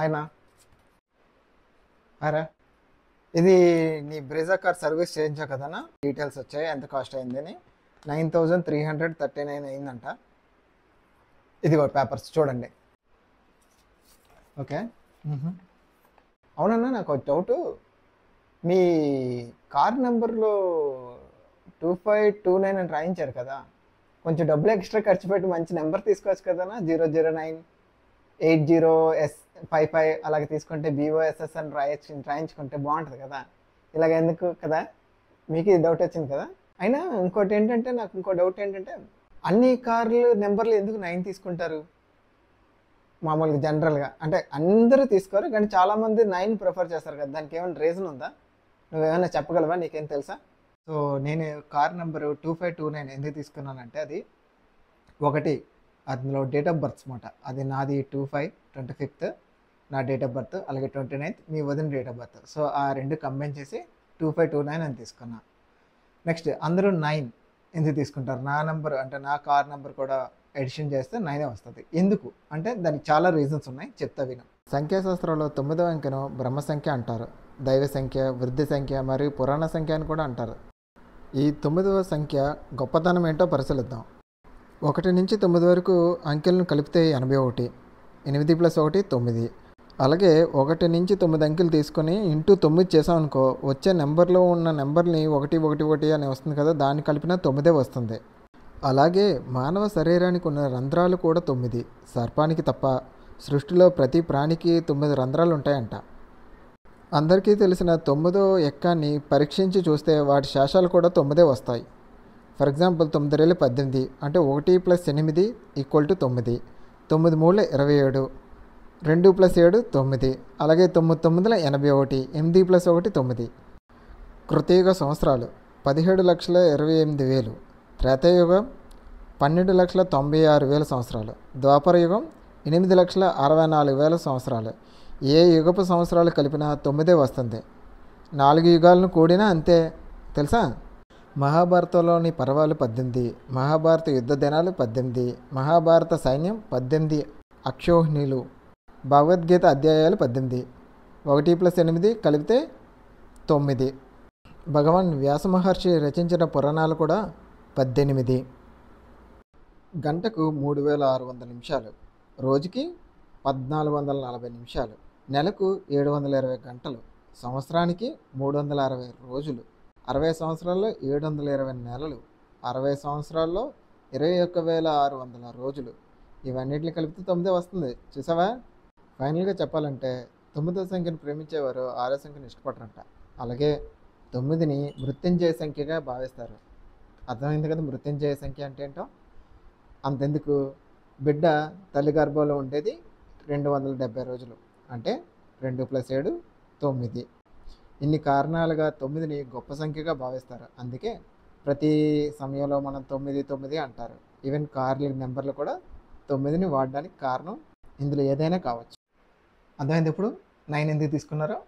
ఆయన అరే ఇది నీ బ్రెజా కార్ సర్వీస్ చేయించావు కదనా? డీటెయిల్స్ వచ్చాయి, ఎంత కాస్ట్ అయిందని. 9339 అయిందంట. ఇదిగో పేపర్స్ చూడండి. ఓకే. అవునన్నా, నాకు ఒక డౌటు. మీ కార్ నెంబర్లో 2529 అని రాయించారు కదా, కొంచెం డబ్బులు ఎక్స్ట్రా ఖర్చు పెట్టి మంచి నెంబర్ తీసుకోవచ్చు కదనా? 00980S55 అలాగే తీసుకుంటే BOSS అని రాయించుకుంటే బాగుంటుంది కదా. ఇలాగ ఎందుకు కదా, మీకు ఈ డౌట్ వచ్చింది కదా. అయినా ఇంకోటి ఏంటంటే, నాకు ఇంకో డౌట్ ఏంటంటే, అన్ని కార్లు నెంబర్లు ఎందుకు 9 తీసుకుంటారు? మామూలుగా జనరల్గా అంటే అందరూ తీసుకోరు, కానీ చాలామంది 9 ప్రిఫర్ చేస్తారు కదా. దానికి ఏమైనా రీజన్ ఉందా? నువ్వేమైనా చెప్పగలవా? నీకేం తెలుసా? సో నేను కార్ నెంబరు 2529 ఎందుకు తీసుకున్నానంటే, అది ఒకటి అందులో డేట్ ఆఫ్ బర్త్స్ మాట. అది నాది 25/25 నా డేట్ ఆఫ్ బర్త్, అలాగే 29th మీ వదిన డేట్ ఆఫ్ బర్త్. సో ఆ రెండు కంబైన్ చేసి 2529 అని తీసుకున్నా. నెక్స్ట్ అందరూ 9 ఎందుకు తీసుకుంటారు? నా నెంబర్ అంటే నా కార్ నెంబర్ కూడా ఎడిషన్ చేస్తే 9 వస్తుంది. ఎందుకు అంటే దానికి చాలా రీజన్స్ ఉన్నాయి, చెప్తా విను. సంఖ్యాశాస్త్రంలో 9వ అంకెను బ్రహ్మ సంఖ్య అంటారు. దైవ సంఖ్య, వృద్ధి సంఖ్య మరియు పురాణ సంఖ్య అని కూడా అంటారు. ఈ 9వ సంఖ్య గొప్పతనం ఏంటో పరిశీలిద్దాం. 1 నుంచి 9 వరకు అంకెలను కలిపితే 81. 8 + 1 9. అలాగే 1 నుంచి 9 అంకెలు తీసుకొని ఇంటూ 9 చేసామనుకో, వచ్చే నెంబర్లో ఉన్న నెంబర్ని 1 1 1 అని వస్తుంది కదా, దాన్ని కలిపిన 9 వస్తుంది. అలాగే మానవ శరీరానికి ఉన్న రంధ్రాలు కూడా 9, సర్పానికి తప్ప. సృష్టిలో ప్రతి ప్రాణికి 9 రంధ్రాలు ఉంటాయంట. అందరికీ తెలిసిన 9వ ఎక్కాన్ని పరీక్షించి చూస్తే వాటి శేషాలు కూడా 9 వస్తాయి. ఫర్ ఎగ్జాంపుల్ 9 × 18 అంటే 1 + 8 = 9. 9 × 3 = 27. 2 + 7 9. అలాగే 9 × 9 = 81. 8 + 1 9. కృతయుగ సంవత్సరాలు 17,28,000. త్రేతాయుగం 12,96,000 సంవత్సరాలు. ద్వాపరయుగం 8,64,000 సంవత్సరాలు. ఏ యుగపు సంవత్సరాలు కలిపినా 9 వస్తుంది. 4 యుగాలను కూడినా అంతే, తెలుసా? మహాభారతంలోని పర్వాలు 18, మహాభారత యుద్ధ దినాలు 18, మహాభారత సైన్యం 18 అక్షోహిణీలు, భగవద్గీత అధ్యాయాలు 18. 1 + 8 కలిపితే 9. భగవాన్ వ్యాస మహర్షి రచించిన పురాణాలు కూడా 18. గంటకు 3600 నిమిషాలు, రోజుకి 1440 నిమిషాలు, నెలకు 720 గంటలు, సంవత్సరానికి 360 రోజులు, 60 సంవత్సరాల్లో 720 నెలలు, 60 సంవత్సరాల్లో 21,600 రోజులు. ఇవన్నిటిని కలిపితే 9 వస్తుంది. చూసావా? ఫైనల్గా చెప్పాలంటే 9వ సంఖ్యను ప్రేమించేవారు 6వ సంఖ్యను ఇష్టపడరంట. అలాగే 9ని మృత్యుంజయ సంఖ్యగా భావిస్తారు. అర్థమైంది కదా మృత్యుంజయ సంఖ్య అంటే ఏంటో? అంతెందుకు, బిడ్డ తల్లి గర్భంలో ఉండేది 270 రోజులు, అంటే 2 + 7 9. ఇన్ని కారణాలుగా 9ని గొప్ప సంఖ్యగా భావిస్తారు. అందుకే ప్రతి సమయంలో మనం 9 9 అంటారు. ఈవెన్ కార్ల నెంబర్లు కూడా 9ని వాడడానికి కారణం ఇందులో ఏదైనా కావచ్చు. అర్థమైంది ఇప్పుడు 9 ఎందుకు తీసుకున్నారో?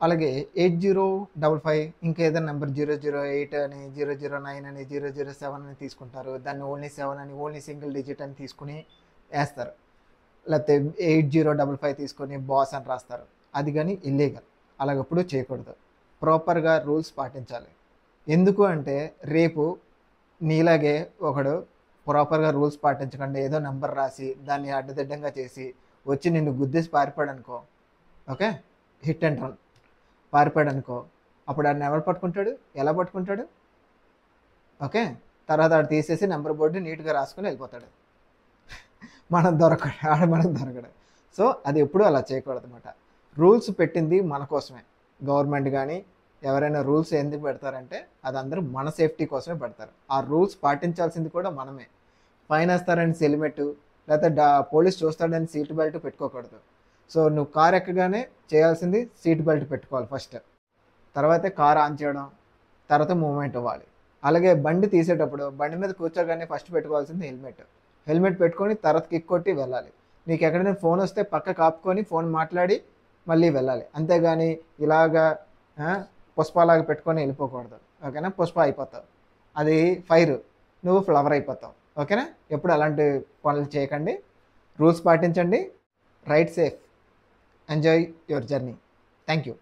అలాగే 8055 ఇంకేదైనా నెంబర్ 008 అని, 009 అని, 007 అని తీసుకుంటారు. దాన్ని ఓన్లీ 7 అని, ఓన్లీ సింగిల్ డిజిట్ అని తీసుకుని వేస్తారు. లేకపోతే 8055 తీసుకొని బాస్ అని రాస్తారు. అది కానీ ఇల్లీగల్. అలాగప్పుడు చేయకూడదు. ప్రాపర్గా రూల్స్ పాటించాలి. ఎందుకు అంటే రేపు నీలాగే ఒకడు ప్రాపర్గా రూల్స్ పాటించకుండా ఏదో నెంబర్ రాసి దాన్ని అడ్డదిడ్డంగా చేసి వచ్చి నిన్ను గుద్దేసి పారిపోయాడు అనుకో, ఓకే, హిట్ అండ్ రన్ పారిపోయాడు అనుకో, అప్పుడు ఆడిని ఎవరు పట్టుకుంటాడు? ఎలా పట్టుకుంటాడు? ఓకే, తర్వాత ఆడు తీసేసి నెంబర్ బోర్డు నీట్గా రాసుకొని వెళ్ళిపోతాడు. మనం దొరకడు, ఆడ మనకు దొరకడు. సో అది ఎప్పుడూ అలా చేయకూడదు అనమాట. రూల్స్ పెట్టింది మన కోసమే. గవర్నమెంట్ కానీ ఎవరైనా రూల్స్ ఎందుకు పెడతారంటే అది అందరూ మన సేఫ్టీ కోసమే పెడతారు. ఆ రూల్స్ పాటించాల్సింది కూడా మనమే. ఫైన్ వేస్తారని హెల్మెట్, లేకపోతే పోలీస్ చూస్తాడని సీట్ బెల్ట్ పెట్టుకోకూడదు. సో నువ్వు కార్ ఎక్కగానే చేయాల్సింది సీట్ బెల్ట్ పెట్టుకోవాలి ఫస్ట్, తర్వాతే కార్ ఆన్ చేయడం, తర్వాత మూవ్మెంట్ అవ్వాలి. అలాగే బండి తీసేటప్పుడు బండి మీద కూర్చోగానే ఫస్ట్ పెట్టుకోవాల్సింది హెల్మెట్ పెట్టుకొని తర్వాత కిక్ కొట్టి వెళ్ళాలి. నీకు ఎక్కడైనా ఫోన్ వస్తే పక్క కాపుకొని ఫోన్ మాట్లాడి మళ్ళీ వెళ్ళాలి. అంతేగాని ఇలాగా పుష్పలాగా పెట్టుకొని వెళ్ళిపోకూడదు. ఓకేనా? పుష్ప అయిపోతావు, అది ఫైర్, నువ్వు ఫ్లవర్ అయిపోతావు. ఓకేనా? ఎప్పుడు అలాంటి పనులు చేయకండి. రూల్స్ పాటించండి. Right safe. Enjoy your journey. Thank you.